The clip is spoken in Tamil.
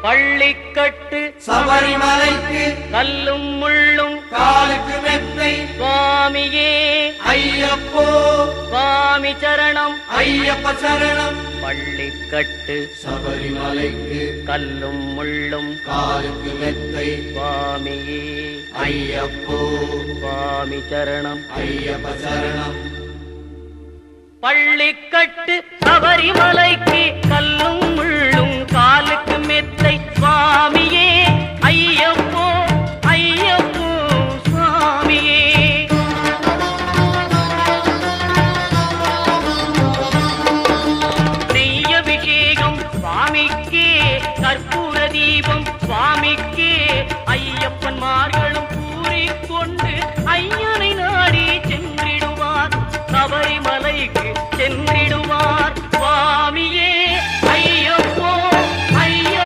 பள்ளிக்கட்டு சபரிமலைக்கு கல்லும் முள்ளும் காலுக்கு மெத்தை சுவாமியே ஐயப்போ சுவாமி சரணம் ஐயப்ப சரணம். பள்ளிக்கட்டு சபரிமலைக்கு கல்லும் முள்ளும் காலுக்கு மெத்தை சுவாமியே ஐயப்போ சுவாமி சரணம் ஐயப்ப சரணம். பள்ளிக்கட்டு சபரிமலைக்கு கல்லும் முள்ளும் காலுக்கு மெத்தை சுவாமியே ஐயப்போ ஐயப்போ சுவாமியே. நெய்யபிஷேகம் சுவாமிக்கே கற்பூர தீபம் சுவாமி